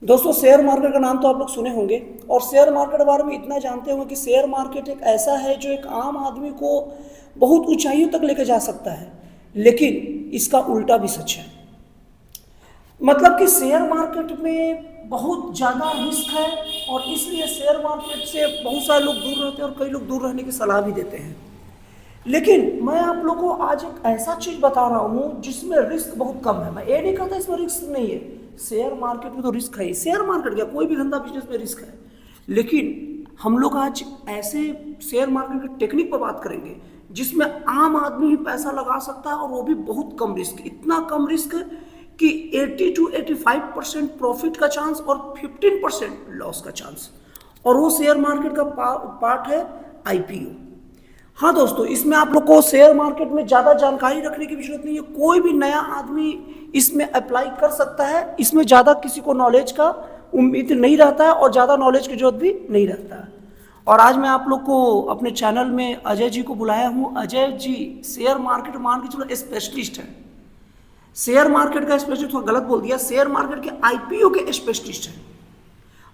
दोस्तों, share market का नाम तो आप लोग सुने होंगे और शेयर मार्केट के बारे में इतना जानते होंगे कि शेयर मार्केट एक ऐसा है जो एक आम आदमी को बहुत ऊंचाइयों तक लेकर जा सकता है, लेकिन इसका उल्टा भी सच है। मतलब कि शेयर मार्केट में बहुत ज़्यादा रिस्क है और इसलिए शेयर मार्केट से बहुत सारे लोग दूर रहते हैं और कई लोग दूर रहने की सलाह भी देते हैं। लेकिन मैं आप लोगों को आज एक ऐसा चीज़ बता रहा हूँ जिसमें रिस्क बहुत कम है। मैं ये नहीं कहता इसमें रिस्क नहीं है, शेयर मार्केट में तो रिस्क है ही। शेयर मार्केट क्या, कोई भी धंधा बिजनेस में रिस्क है, लेकिन हम लोग आज ऐसे शेयर मार्केट की टेक्निक पर बात करेंगे जिसमें आम आदमी ही पैसा लगा सकता है और वो भी बहुत कम रिस्क। इतना कम रिस्क कि 80 to 85% प्रॉफिट का चांस और 15% लॉस का चांस, और वो शेयर मार्केट का पार्ट है आईपीओ। हाँ दोस्तों, इसमें आप लोग को शेयर मार्केट में ज़्यादा जानकारी रखने की भी जरूरत नहीं है। कोई भी नया आदमी इसमें अप्लाई कर सकता है। इसमें ज़्यादा किसी को नॉलेज का उम्मीद नहीं रहता है और ज़्यादा नॉलेज की जरूरत भी नहीं रहता है। और आज मैं आप लोग को अपने चैनल में अजय जी को बुलाया हूँ। अजय जी शेयर मार्केट मान के चलो स्पेशलिस्ट हैं। शेयर मार्केट का स्पेशलिस्ट थोड़ा गलत बोल दिया, शेयर मार्केट के आईपीओ के स्पेशलिस्ट हैं।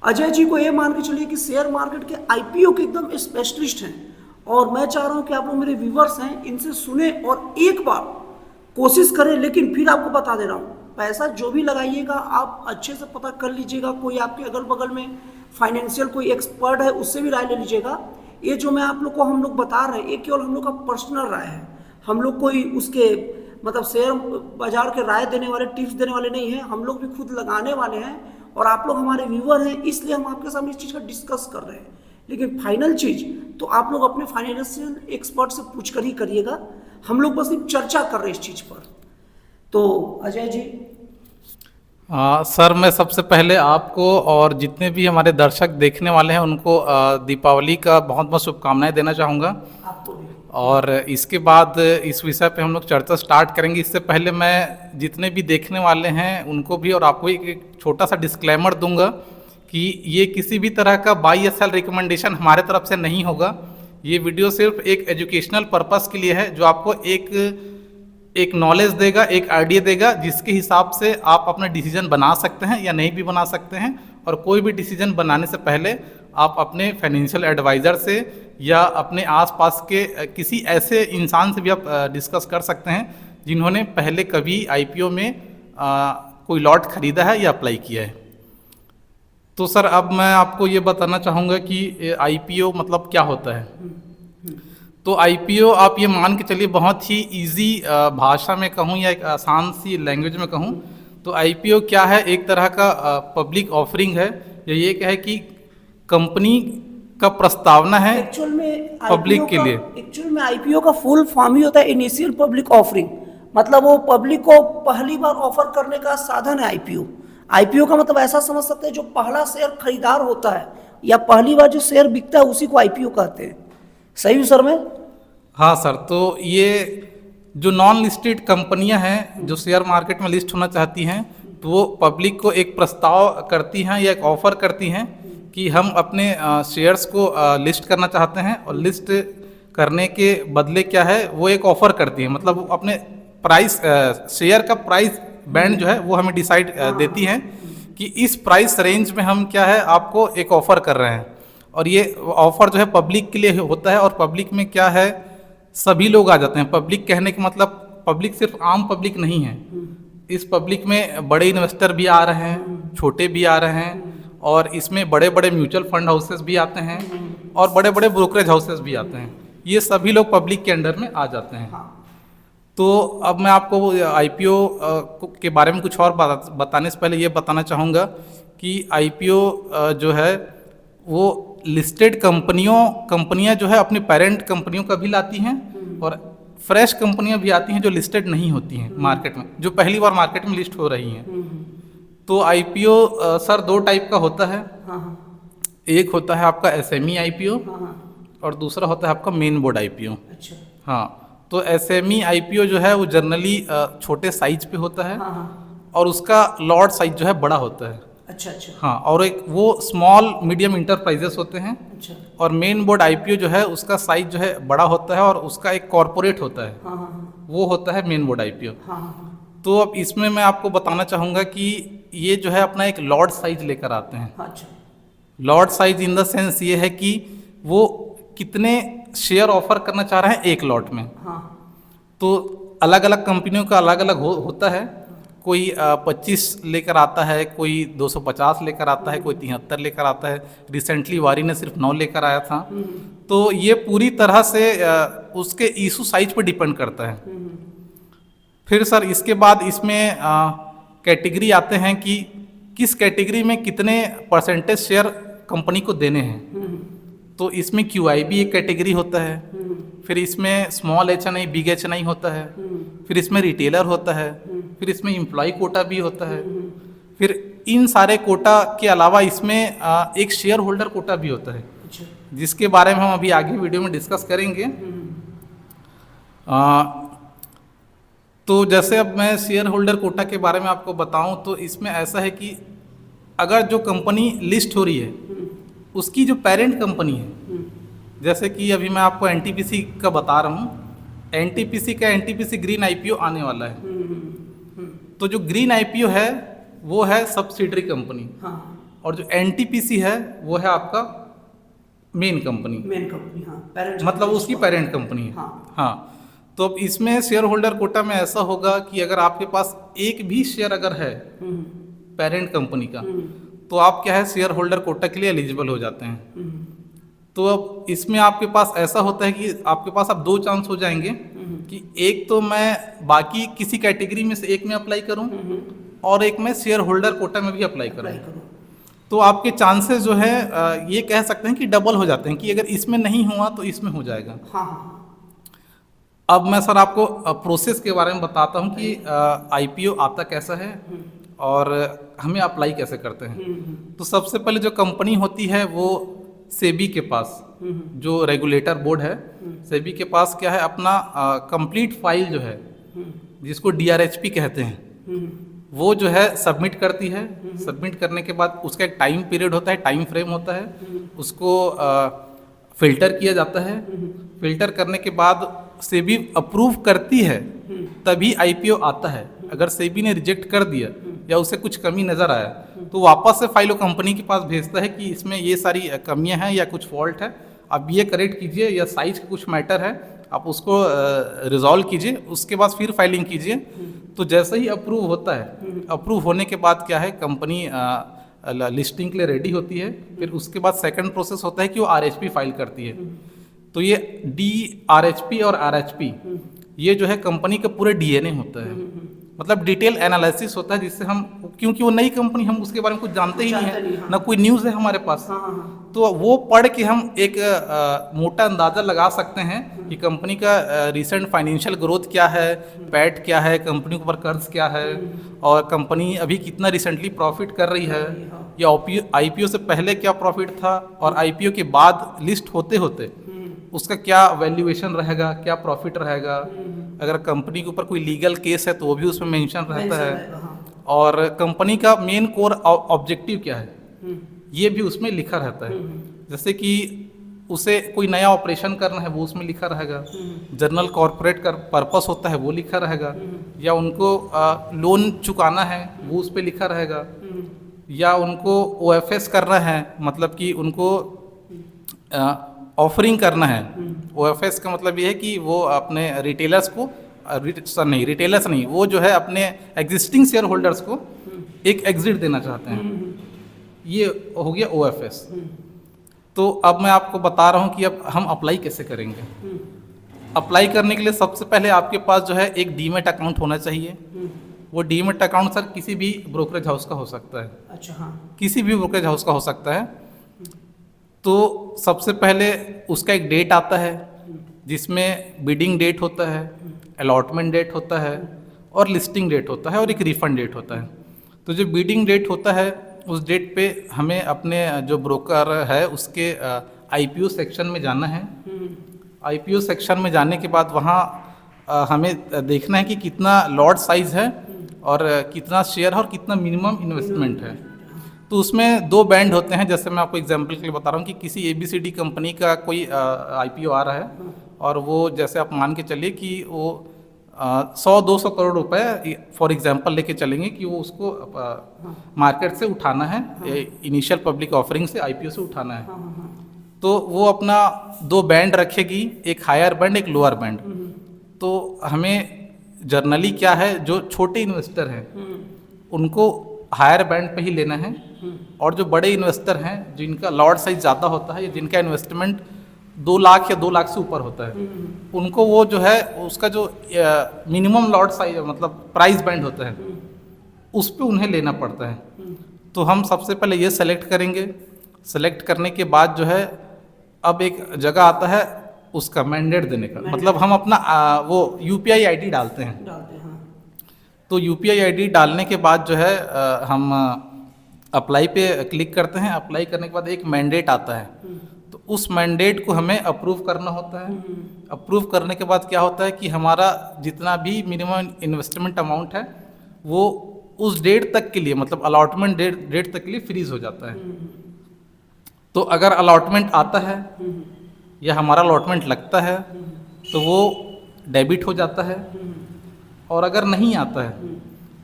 अजय जी को ये मान के चलिए कि शेयर मार्केट के आईपीओ के एकदम स्पेशलिस्ट हैं। और मैं चाह रहा हूं कि आप लोग मेरे व्यूवर्स हैं, इनसे सुने और एक बार कोशिश करें। लेकिन फिर आपको बता दे रहा हूं, पैसा जो भी लगाइएगा आप अच्छे से पता कर लीजिएगा। कोई आपके अगल बगल में फाइनेंशियल कोई एक्सपर्ट है, उससे भी राय ले लीजिएगा। ये जो मैं आप लोग को हम लोग बता रहे हैं, ये केवल हम लोग का पर्सनल राय है। हम लोग कोई उसके मतलब शेयर बाजार के राय देने वाले, टिप्स देने वाले नहीं हैं। हम लोग भी खुद लगाने वाले हैं और आप लोग हमारे व्यूवर हैं, इसलिए हम आपके सामने इस चीज़ का डिस्कस कर रहे हैं। लेकिन फाइनल चीज़ तो आप लोग अपने फाइनेंशियल एक्सपर्ट से पूछ कर ही करिएगा। हम लोग बस एक चर्चा कर रहे हैं इस चीज़ पर। तो अजय जी। सर, मैं सबसे पहले आपको और जितने भी हमारे दर्शक देखने वाले हैं उनको दीपावली का बहुत बहुत शुभकामनाएं देना चाहूँगा। आपको भी। और इसके बाद इस विषय पे हम लोग चर्चा स्टार्ट करेंगे। इससे पहले मैं जितने भी देखने वाले हैं उनको भी और आपको एक छोटा सा डिस्क्लेमर दूंगा कि ये किसी भी तरह का बाई या सेल रिकमेंडेशन हमारे तरफ से नहीं होगा। ये वीडियो सिर्फ एक एजुकेशनल पर्पस के लिए है, जो आपको एक नॉलेज देगा, एक आइडिया देगा, जिसके हिसाब से आप अपना डिसीजन बना सकते हैं या नहीं भी बना सकते हैं। और कोई भी डिसीजन बनाने से पहले आप अपने फाइनेंशियल एडवाइज़र से या अपने आसपास के किसी ऐसे इंसान से भी आप डिस्कस कर सकते हैं जिन्होंने पहले कभी आईपीओ में कोई लॉट खरीदा है या अप्लाई किया है। तो सर, अब मैं आपको ये बताना चाहूँगा कि आईपीओ मतलब क्या होता है। तो आईपीओ आप ये मान के चलिए, बहुत ही इजी भाषा में कहूँ या एक आसान सी लैंग्वेज में कहूँ तो आईपीओ क्या है, एक तरह का पब्लिक ऑफरिंग है। या ये क्या है कि कंपनी का प्रस्तावना है एक्चुअल में पब्लिक के लिए। एक्चुअल में आईपीओ का फुल फॉर्म ही होता है इनिशियल पब्लिक ऑफरिंग। मतलब वो पब्लिक को पहली बार ऑफर करने का साधन है आईपीओ। आईपीओ का मतलब ऐसा समझ सकते हैं जो पहला शेयर खरीदार होता है या पहली बार जो शेयर बिकता है उसी को आईपीओ कहते हैं। सही हूँ सर मैं? हाँ सर, तो ये जो नॉन लिस्टेड कंपनियां हैं जो शेयर मार्केट में लिस्ट होना चाहती हैं, तो वो पब्लिक को एक प्रस्ताव करती हैं या एक ऑफर करती हैं कि हम अपने शेयर्स को लिस्ट करना चाहते हैं। और लिस्ट करने के बदले क्या है, वो एक ऑफर करती हैं। मतलब वो अपने प्राइस, शेयर का प्राइस बैंड जो है वो हमें डिसाइड देती हैं कि इस प्राइस रेंज में हम क्या है आपको एक ऑफ़र कर रहे हैं। और ये ऑफ़र जो है पब्लिक के लिए होता है। और पब्लिक में क्या है, सभी लोग आ जाते हैं। पब्लिक कहने का मतलब पब्लिक सिर्फ आम पब्लिक नहीं है। इस पब्लिक में बड़े इन्वेस्टर भी आ रहे हैं, छोटे भी आ रहे हैं, और इसमें बड़े बड़े म्यूचुअल फंड हाउसेस भी आते हैं और बड़े बड़े ब्रोकरेज हाउसेस भी आते हैं। ये सभी लोग पब्लिक के अंडर में आ जाते हैं। तो अब मैं आपको आईपीओ के बारे में कुछ और बताने से पहले ये बताना चाहूँगा कि आईपीओ जो है वो लिस्टेड कंपनियां जो है अपनी पेरेंट कंपनियों का भी लाती हैं और फ्रेश कंपनियां भी आती हैं जो लिस्टेड नहीं होती हैं मार्केट में, जो पहली बार मार्केट में लिस्ट हो रही हैं। तो आईपीओ सर दो टाइप का होता है। एक होता है आपका एसएमई आईपीओ और दूसरा होता है आपका मेन बोर्ड आईपीओ। अच्छा। हाँ, तो एसएमई आईपीओ जो है वो जनरली छोटे साइज पे होता है और उसका लॉट साइज जो है बड़ा होता है। अच्छा अच्छा। हाँ, और एक वो स्मॉल मीडियम इंटरप्राइजेस होते हैं। अच्छा। और मेन बोर्ड आईपीओ जो है उसका साइज जो है बड़ा होता है और उसका एक कॉरपोरेट होता है। हाँ हाँ वो होता है मेन बोर्ड आईपीओ। हाँ हाँ। तो अब इसमें मैं आपको बताना चाहूँगा कि ये जो है अपना एक लॉट साइज लेकर आते हैं। अच्छा। Lot size in the sense ये है कि वो कितने शेयर ऑफर करना चाह रहे हैं एक लॉट में। हाँ। तो अलग अलग कंपनियों का अलग अलग होता है। कोई 25 लेकर आता है, कोई 250 लेकर आता है, कोई 73 लेकर आता है। रिसेंटली वारी ने सिर्फ 9 लेकर आया था। तो ये पूरी तरह से उसके इशू साइज पर डिपेंड करता है। फिर सर इसके बाद इसमें कैटेगरी आते हैं कि किस कैटेगरी में कितने परसेंटेज शेयर कंपनी को देने हैं। तो इसमें QIB एक कैटेगरी होता है, फिर इसमें स्मॉल HNI बिग HNI होता है, फिर इसमें रिटेलर होता है, फिर इसमें एम्प्लॉय कोटा भी होता है, फिर इन सारे कोटा के अलावा इसमें एक शेयर होल्डर कोटा भी होता है, जिसके बारे में हम अभी आगे वीडियो में डिस्कस करेंगे। तो जैसे अब मैं शेयर होल्डर कोटा के बारे में आपको बताऊं तो इसमें ऐसा है कि अगर जो कंपनी लिस्ट हो रही है उसकी जो पेरेंट कंपनी है, जैसे कि अभी मैं आपको NTPC का बता रहा हूँ, NTPC ग्रीन IPO आने वाला है। तो जो ग्रीन IPO है वो है सब्सिडरी कंपनी, और जो NTPC है वो है आपका मेन कंपनी, हाँ, मतलब उसकी पेरेंट कंपनी है। हाँ। तो अब इसमें शेयर होल्डर कोटा में ऐसा होगा कि अगर आपके पास एक भी शेयर अगर है पेरेंट कंपनी का, तो आप क्या है शेयर होल्डर कोटा के लिए एलिजिबल हो जाते हैं। तो अब इसमें आपके पास ऐसा होता है कि आपके पास अब 2 चांस हो जाएंगे कि एक तो मैं बाकी किसी कैटेगरी में से एक में अप्लाई करूं, और एक में शेयर होल्डर कोटा में भी अप्लाई करूं। तो आपके चांसेस जो है ये कह सकते हैं कि डबल हो जाते हैं, कि अगर इसमें नहीं हुआ तो इसमें हो जाएगा। अब मैं सर आपको प्रोसेस के बारे में बताता हूँ कि IPO आता कैसा है और हमें अप्लाई कैसे करते हैं। तो सबसे पहले जो कंपनी होती है वो सेबी के पास, जो रेगुलेटर बोर्ड है, सेबी के पास क्या है अपना कंप्लीट फाइल जो है, जिसको DRHP कहते हैं, वो जो है सबमिट करती है। सबमिट करने के बाद उसका एक टाइम पीरियड होता है, टाइम फ्रेम होता है, उसको फिल्टर किया जाता है। फिल्टर करने के बाद सेबी अप्रूव करती है तभी IPO आता है। अगर सेबी ने रिजेक्ट कर दिया या उसे कुछ कमी नज़र आया तो वापस से फाइल कंपनी के पास भेजता है कि इसमें ये सारी कमियां हैं या कुछ फॉल्ट है, आप ये करेक्ट कीजिए, या साइज का कुछ मैटर है आप उसको रिजॉल्व कीजिए, उसके बाद फिर फाइलिंग कीजिए। तो जैसे ही अप्रूव होता है, अप्रूव होने के बाद क्या है कंपनी लिस्टिंग के लिए रेडी होती है। फिर उसके बाद सेकंड प्रोसेस होता है कि वो RHP फाइल करती है। तो ये DRHP और RHP ये जो है कंपनी का पूरे DNA होता है, मतलब डिटेल एनालिसिस होता है, जिससे हम, क्योंकि वो नई कंपनी, हम उसके बारे में कुछ जानते ही नहीं है, ना कोई न्यूज़ है हमारे पास। तो वो पढ़ के हम एक मोटा अंदाज़ा लगा सकते हैं कि कंपनी का रिसेंट फाइनेंशियल ग्रोथ क्या है, पैट क्या है, कंपनी के ऊपर कर्ज क्या है, और कंपनी अभी कितना रिसेंटली प्रॉफिट कर रही है, या IPO से पहले क्या प्रॉफिट था, और IPO के बाद लिस्ट होते होते उसका क्या वैल्यूएशन रहेगा, क्या प्रॉफिट रहेगा। अगर कंपनी के ऊपर कोई लीगल केस है तो वो भी उसमें मेंशन रहता है, और कंपनी का मेन कोर ऑब्जेक्टिव क्या है ये भी उसमें लिखा रहता है। जैसे कि उसे कोई नया ऑपरेशन करना है वो उसमें लिखा रहेगा, जनरल कॉर्पोरेट का पर्पस होता है वो लिखा रहेगा, या उनको लोन चुकाना है वो उस पर लिखा रहेगा, या उनको OFS करना है, मतलब कि उनको ऑफरिंग करना है। OFS का मतलब ये है कि वो अपने रिटेलर्स को रिटेलर्स नहीं, वो जो है अपने एग्जिस्टिंग शेयर होल्डर्स को एक एग्जिट देना चाहते हैं, ये हो गया OFS। तो अब मैं आपको बता रहा हूँ कि अब हम अप्लाई कैसे करेंगे। अप्लाई करने के लिए सबसे पहले आपके पास जो है एक डीमैट अकाउंट होना चाहिए। वो डीमैट अकाउंट सर किसी भी ब्रोकरेज हाउस का हो सकता है। अच्छा, हाँ, किसी भी ब्रोकरेज हाउस का हो सकता है। तो सबसे पहले उसका एक डेट आता है जिसमें बिडिंग डेट होता है, अलॉटमेंट डेट होता है, और लिस्टिंग डेट होता है, और एक रिफंड डेट होता है। तो जो बिडिंग डेट होता है उस डेट पे हमें अपने जो ब्रोकर है उसके IPO सेक्शन में जाना है। IPO सेक्शन में जाने के बाद वहाँ हमें देखना है कि कितना लॉट साइज़ है और कितना शेयर है और कितना मिनिमम इन्वेस्टमेंट है। तो उसमें 2 बैंड होते हैं। जैसे मैं आपको एग्जांपल के लिए बता रहा हूँ कि किसी ABCD कंपनी का कोई IPO आ रहा है, और वो जैसे आप मान के चलिए कि वो 100-200 करोड़ रुपए फॉर एग्जांपल लेके चलेंगे कि वो उसको मार्केट से उठाना है, इनिशियल पब्लिक ऑफरिंग से आईपीओ से उठाना है। तो वो अपना 2 बैंड रखेगी, एक हायर बैंड एक लोअर बैंड। तो हमें जर्नली क्या है, जो छोटे इन्वेस्टर हैं उनको हायर बैंड पे ही लेना है, और जो बड़े इन्वेस्टर हैं जिनका लॉट साइज ज़्यादा होता है या जिनका इन्वेस्टमेंट 2 लाख या 2 लाख से ऊपर होता है, उनको वो जो है उसका जो मिनिमम लॉट साइज मतलब प्राइस बैंड होता है उस पे उन्हें लेना पड़ता है। तो हम सबसे पहले ये सेलेक्ट करेंगे। सेलेक्ट करने के बाद जो है अब एक जगह आता है उसका मैंडेट देने का, मतलब हम अपना वो यूपीआई आईडी डालते हैं। तो यूपीआई आईडी डालने के बाद जो है हम अप्लाई पे क्लिक करते हैं। अप्लाई करने के बाद एक मैंडेट आता है, तो उस मैंडेट को हमें अप्रूव करना होता है। अप्रूव करने के बाद क्या होता है कि हमारा जितना भी मिनिमम इन्वेस्टमेंट अमाउंट है वो उस डेट तक के लिए, मतलब अलॉटमेंट डेट तक के लिए फ्रीज हो जाता है। तो अगर अलॉटमेंट आता है या हमारा अलॉटमेंट लगता है तो वो डेबिट हो जाता है, और अगर नहीं आता है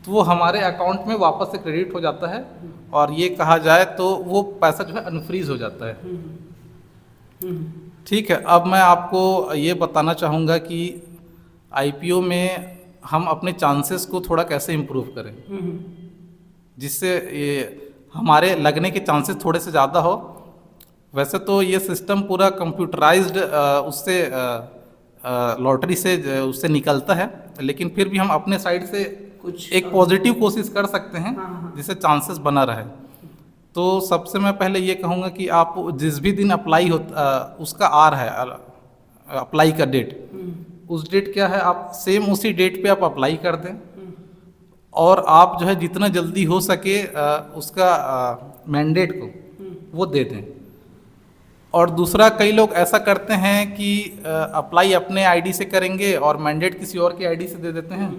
तो वो हमारे अकाउंट में वापस से क्रेडिट हो जाता है, और ये कहा जाए तो वो पैसा जो है अनफ्रीज हो जाता है। ठीक है, अब मैं आपको ये बताना चाहूँगा कि आईपीओ में हम अपने चांसेस को थोड़ा कैसे इम्प्रूव करें जिससे ये हमारे लगने के चांसेस थोड़े से ज़्यादा हो। वैसे तो ये सिस्टम पूरा कंप्यूटराइज्ड उससे लॉटरी से उससे निकलता है, लेकिन फिर भी हम अपने साइड से कुछ एक पॉजिटिव कोशिश कर सकते हैं जिससे चांसेस बना रहे। तो सबसे मैं पहले ये कहूँगा कि आप जिस भी दिन अप्लाई होता उसका आ रहा है अप्लाई का डेट, उस डेट क्या है आप सेम उसी डेट पे आप अप्लाई कर दें, और आप जो है जितना जल्दी हो सके उसका मैंडेट को वो दे दें। और दूसरा, कई लोग ऐसा करते हैं कि अप्लाई अपने आईडी से करेंगे और मैंडेट किसी और की आईडी से दे देते हैं।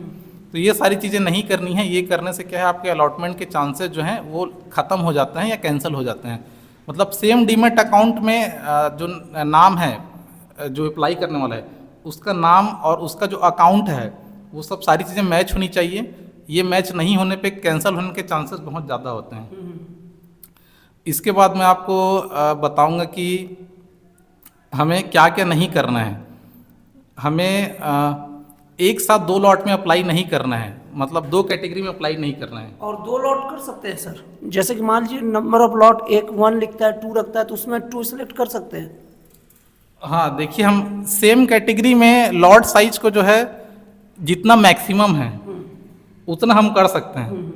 तो ये सारी चीज़ें नहीं करनी है। ये करने से क्या है आपके अलॉटमेंट के चांसेस जो हैं वो ख़त्म हो जाते हैं या कैंसिल हो जाते हैं। मतलब सेम डीमैट अकाउंट में जो नाम है जो अप्लाई करने वाला है उसका नाम और उसका जो अकाउंट है वो सब सारी चीज़ें मैच होनी चाहिए। ये मैच नहीं होने पे कैंसिल होने के चांसेस बहुत ज़्यादा होते हैं। इसके बाद मैं आपको बताऊंगा कि हमें क्या क्या नहीं करना है। हमें एक साथ 2 लॉट में अप्लाई नहीं करना है, मतलब 2 कैटेगरी में अप्लाई नहीं करना है। और 2 लॉट कर सकते हैं सर, जैसे कि मान लीजिए नंबर ऑफ लॉट 1 लिखता है 2 रखता है तो उसमें 2 सेलेक्ट कर सकते हैं। हाँ देखिए, हम सेम कैटेगरी में लॉट साइज को जो है जितना मैक्सिमम है उतना हम कर सकते हैं,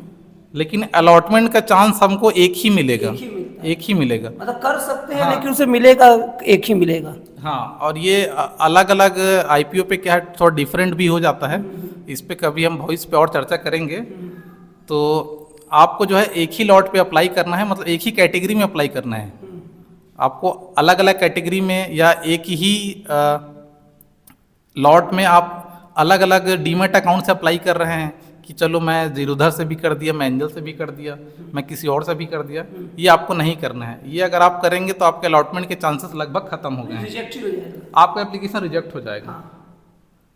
लेकिन अलॉटमेंट का चांस हमको एक ही मिलेगा। एक ही मिलेगा, मतलब कर सकते हैं। हाँ। लेकिन उसे मिलेगा एक ही मिलेगा। हाँ, और ये अलग अलग आईपीओ पे क्या है थोड़ा डिफरेंट भी हो जाता है। इस पे कभी हम भविष्य पे और चर्चा करेंगे। तो आपको जो है एक ही लॉट पे अप्लाई करना है, मतलब एक ही कैटेगरी में अप्लाई करना है। आपको अलग अलग कैटेगरी में या एक ही लॉट में आप अलग अलग डीमैट अकाउंट से अप्लाई कर रहे हैं कि चलो मैं जीरोधर से भी कर दिया, मैं एंजल से भी कर दिया, मैं किसी और से भी कर दिया, ये आपको नहीं करना है। ये अगर आप करेंगे तो आपके अलॉटमेंट के चांसेस लगभग खत्म हो गए हैं, रिजेक्ट ही हो जाएगा, आपका एप्लीकेशन रिजेक्ट हो जाएगा।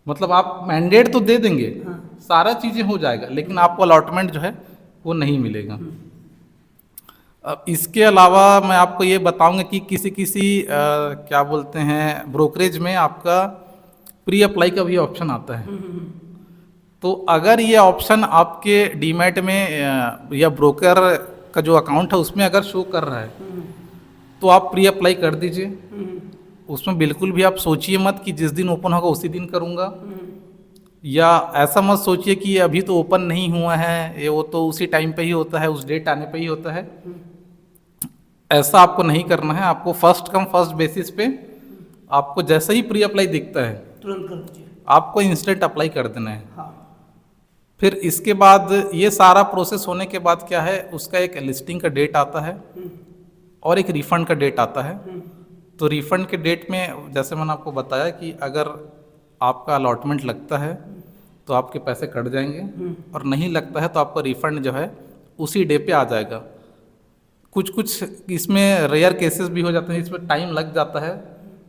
मतलब आप मैंडेट तो दे देंगे, सारा चीज़ें हो जाएगा, लेकिन आपको अलॉटमेंट जो है वो नहीं मिलेगा। अब इसके अलावा मैं आपको ये बताऊंगा कि किसी क्या बोलते हैं ब्रोकरेज में आपका प्री अप्लाई का भी ऑप्शन आता है। तो अगर ये ऑप्शन आपके डीमैट में या ब्रोकर का जो अकाउंट है उसमें अगर शो कर रहा है तो आप प्री अप्लाई कर दीजिए। उसमें बिल्कुल भी आप सोचिए मत कि जिस दिन ओपन होगा उसी दिन करूँगा, या ऐसा मत सोचिए कि अभी तो ओपन नहीं हुआ है, ये वो तो उसी टाइम पे ही होता है, उस डेट आने पे ही होता है। ऐसा आपको नहीं करना है। आपको फर्स्ट कम फर्स्ट बेसिस पे आपको जैसे ही प्री अप्लाई दिखता है तुरंत कर दीजिए, आपको इंस्टेंट अप्लाई कर देना है। हाँ। फिर इसके बाद ये सारा प्रोसेस होने के बाद क्या है, उसका एक लिस्टिंग का डेट आता है और एक रिफ़ंड का डेट आता है। तो रिफ़ंड के डेट में जैसे मैंने आपको बताया कि अगर आपका अलॉटमेंट लगता है तो आपके पैसे कट जाएंगे, और नहीं लगता है तो आपका रिफ़ंड जो है उसी डे पे आ जाएगा। कुछ इसमें रेयर केसेस भी हो जाते हैं, इसमें टाइम लग जाता है।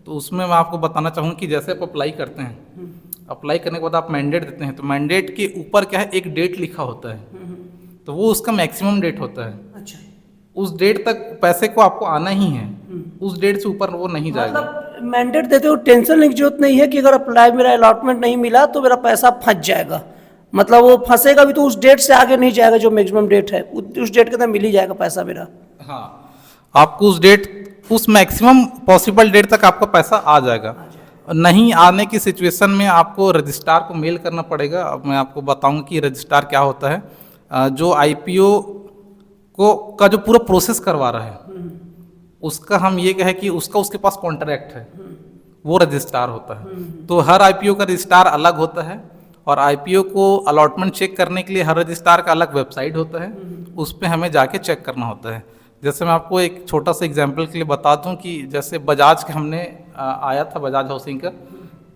तो उसमें मैं आपको बताना चाहूँगा कि जैसे आप अप्लाई करते हैं अप्लाई करने के बाद आप मैंडेट देते हैं, तो मैंडेट के ऊपर क्या है, एक डेट लिखा होता है, तो वो उसका मैक्सिमम डेट होता है। अच्छा, उस डेट तक पैसे को आपको आना ही है, उस डेट से ऊपर वो नहीं जाएगा। मतलब मैंडेट देते हो, टेंशन लेने की जरूरत नहीं है कि अगर अप्लाई मेरा अलॉटमेंट नहीं मिला तो मेरा पैसा फंस जाएगा। मतलब वो फंसेगा भी तो उस डेट से आगे नहीं जाएगा, जो मैक्सिमम डेट है उस डेट के अंदर मिल ही जाएगा पैसा मेरा। हाँ, आपको उस मैक्सिमम पॉसिबल डेट तक आपका पैसा आ जाएगा। नहीं आने की सिचुएशन में आपको रजिस्ट्रार को मेल करना पड़ेगा। अब मैं आपको बताऊंगा कि रजिस्ट्रार क्या होता है। जो आईपीओ का जो पूरा प्रोसेस करवा रहा है, उसका हम ये कहें कि उसके पास कॉन्ट्रैक्ट है, वो रजिस्ट्रार होता है। तो हर आईपीओ का रजिस्ट्रार अलग होता है, और आईपीओ को अलॉटमेंट चेक करने के लिए हर रजिस्ट्रार का अलग वेबसाइट होता है, उस पर हमें जाके चेक करना होता है। जैसे मैं आपको एक छोटा सा एग्जांपल के लिए बता दूं कि जैसे बजाज के हमने आया था, बजाज हाउसिंग का,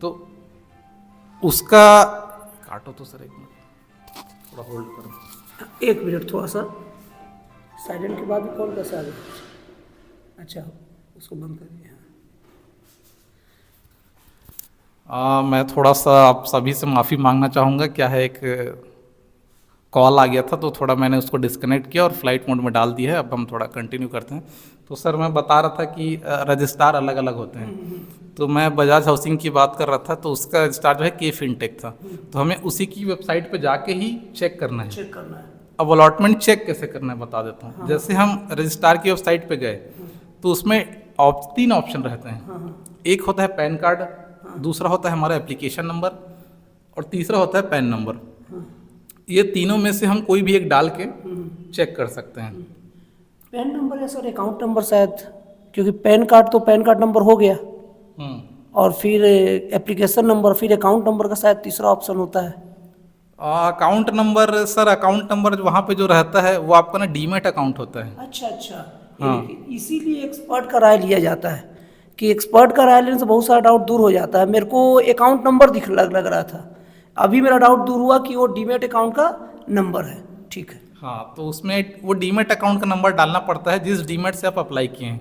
तो उसका काटो तो सर, एक मिनट थोड़ा होल्ड करो, 1 मिनट थोड़ा सा साइलेंट के बाद भी कॉल कैसे आ गया? अच्छा, उसको बंद कर दिया। मैं थोड़ा सा आप सभी से माफ़ी मांगना चाहूँगा। क्या है, एक कॉल आ गया था तो थोड़ा मैंने उसको डिस्कनेक्ट किया और फ्लाइट मोड में डाल दिया है। अब हम थोड़ा कंटिन्यू करते हैं। तो सर मैं बता रहा था कि रजिस्ट्रार अलग अलग होते हैं। तो मैं बजाज हाउसिंग की बात कर रहा था, तो उसका रजिस्ट्रार जो है के फिनटेक था। तो हमें उसी की वेबसाइट पे जाके ही चेक करना है। अब अलॉटमेंट चेक कैसे करना है बता देता हूँ। जैसे हम रजिस्ट्रार की वेबसाइट पे गए तो उसमें 3 ऑप्शन रहते हैं। एक होता है पैन कार्ड, दूसरा होता है हमारा एप्लीकेशन नंबर, और तीसरा होता है पैन नंबर। ये तीनों में से हम कोई भी एक डाल के चेक कर सकते हैं। पैन नंबर या सर अकाउंट नंबर शायद, क्योंकि पैन कार्ड तो पैन कार्ड नंबर हो गया, और फिर एप्लीकेशन नंबर, फिर अकाउंट नंबर का शायद तीसरा ऑप्शन होता है। Account number sir, account number वहाँ पे जो रहता है वो आपका ना डीमेट अकाउंट होता है। अच्छा, इसीलिए एक्सपर्ट का राय लिया जाता है, कि एक्सपर्ट का राय लेने से बहुत सारा डाउट दूर हो जाता है। मेरे को अकाउंट नंबर लग रहा था, अभी मेरा डाउट दूर हुआ कि वो डीमेट अकाउंट का नंबर है। ठीक है। हाँ, तो उसमें वो डीमेट अकाउंट का नंबर डालना पड़ता है जिस डीमेट से आप अप्लाई किए हैं।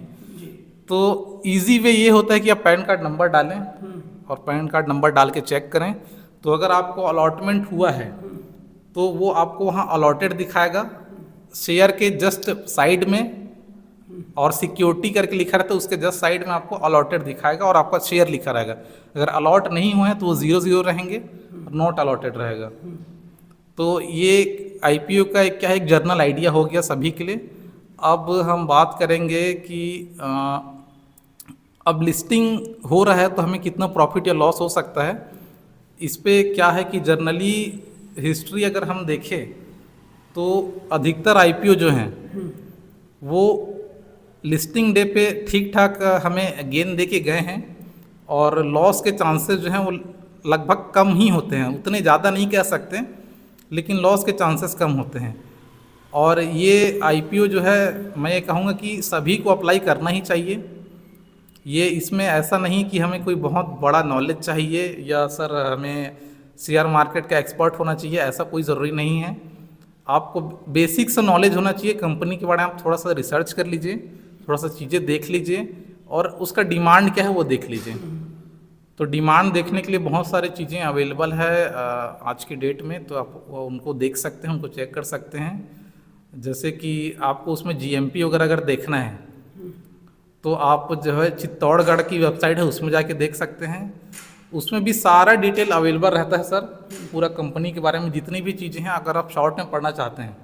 तो इजी वे ये होता है कि आप पैन कार्ड नंबर डालें और पैन कार्ड नंबर डाल के चेक करें। तो अगर आपको अलॉटमेंट हुआ है तो वो आपको वहाँ अलॉटेड दिखाएगा, शेयर के जस्ट साइड में, और सिक्योरिटी करके लिखा रहता है उसके जस्ट साइड में आपको अलॉटेड दिखाएगा और आपका शेयर लिखा रहेगा। अगर अलॉट नहीं हुए हैं तो वो 0 रहेंगे, नॉट अलॉटेड रहेगा। तो ये आईपीओ का एक जर्नल आइडिया हो गया सभी के लिए। अब हम बात करेंगे कि अब लिस्टिंग हो रहा है तो हमें कितना प्रॉफिट या लॉस हो सकता है। इस पे क्या है कि जर्नली हिस्ट्री अगर हम देखें तो अधिकतर आईपीओ जो हैं वो लिस्टिंग डे पे ठीक ठाक हमें गेन दे के गए हैं, और लॉस के चांसेस जो हैं वो लगभग कम ही होते हैं। उतने ज़्यादा नहीं कह सकते, लेकिन लॉस के चांसेस कम होते हैं। और ये आईपीओ जो है मैं ये कहूँगा कि सभी को अप्लाई करना ही चाहिए। ये इसमें ऐसा नहीं कि हमें कोई बहुत बड़ा नॉलेज चाहिए या सर हमें शेयर मार्केट का एक्सपर्ट होना चाहिए, ऐसा कोई ज़रूरी नहीं है। आपको बेसिक सा नॉलेज होना चाहिए। कंपनी के बारे में आप थोड़ा सा रिसर्च कर लीजिए, थोड़ा सा चीज़ें देख लीजिए, और उसका डिमांड क्या है वो देख लीजिए। तो डिमांड देखने के लिए बहुत सारी चीज़ें अवेलेबल है आज की डेट में, तो आप उनको देख सकते हैं, उनको चेक कर सकते हैं। जैसे कि आपको उसमें जीएमपी वगैरह अगर देखना है तो आप जो है चित्तौड़गढ़ की वेबसाइट है उसमें जाके देख सकते हैं। उसमें भी सारा डिटेल अवेलेबल रहता है सर, पूरा कंपनी के बारे में जितनी भी चीज़ें हैं। अगर आप शॉर्ट में पढ़ना चाहते हैं,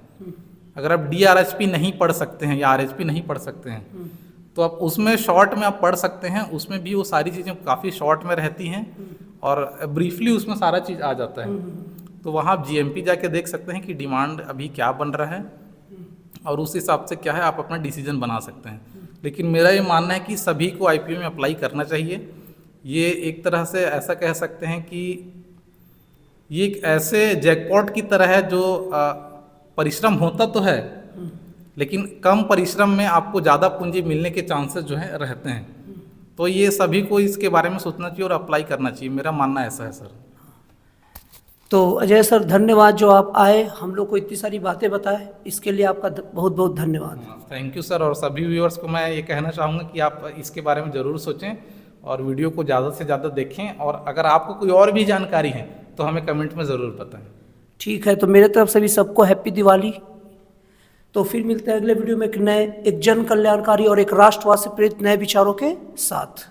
अगर आप DRHP नहीं पढ़ सकते हैं या RHP नहीं पढ़ सकते हैं तो आप उसमें शॉर्ट में आप पढ़ सकते हैं। उसमें भी वो सारी चीज़ें काफ़ी शॉर्ट में रहती हैं और ब्रीफली उसमें सारा चीज़ आ जाता है। तो वहाँ आप GMP जाके देख सकते हैं कि डिमांड अभी क्या बन रहा है, और उस हिसाब से क्या है आप अपना डिसीजन बना सकते हैं। लेकिन मेरा ये मानना है कि सभी को IPO में अप्लाई करना चाहिए। ये एक तरह से ऐसा कह सकते हैं कि ये एक ऐसे जैकपॉट की तरह है जो परिश्रम होता तो है, लेकिन कम परिश्रम में आपको ज़्यादा पूंजी मिलने के चांसेस जो है रहते हैं। तो ये सभी को इसके बारे में सोचना चाहिए और अप्लाई करना चाहिए, मेरा मानना ऐसा है सर। तो अजय सर धन्यवाद जो आप आए, हम लोग को इतनी सारी बातें बताए, इसके लिए आपका बहुत बहुत धन्यवाद। Thank you sir. और सभी व्यूअर्स को मैं ये कहना चाहूँगा कि आप इसके बारे में ज़रूर सोचें और वीडियो को ज़्यादा से ज़्यादा देखें, और अगर आपको कोई और भी जानकारी है तो हमें कमेंट में ज़रूर बताएं। ठीक है, तो मेरे तरफ से भी सबको हैप्पी दिवाली। तो फिर मिलते हैं अगले वीडियो में एक जन कल्याणकारी और एक राष्ट्रवाद से प्रेरित नए विचारों के साथ।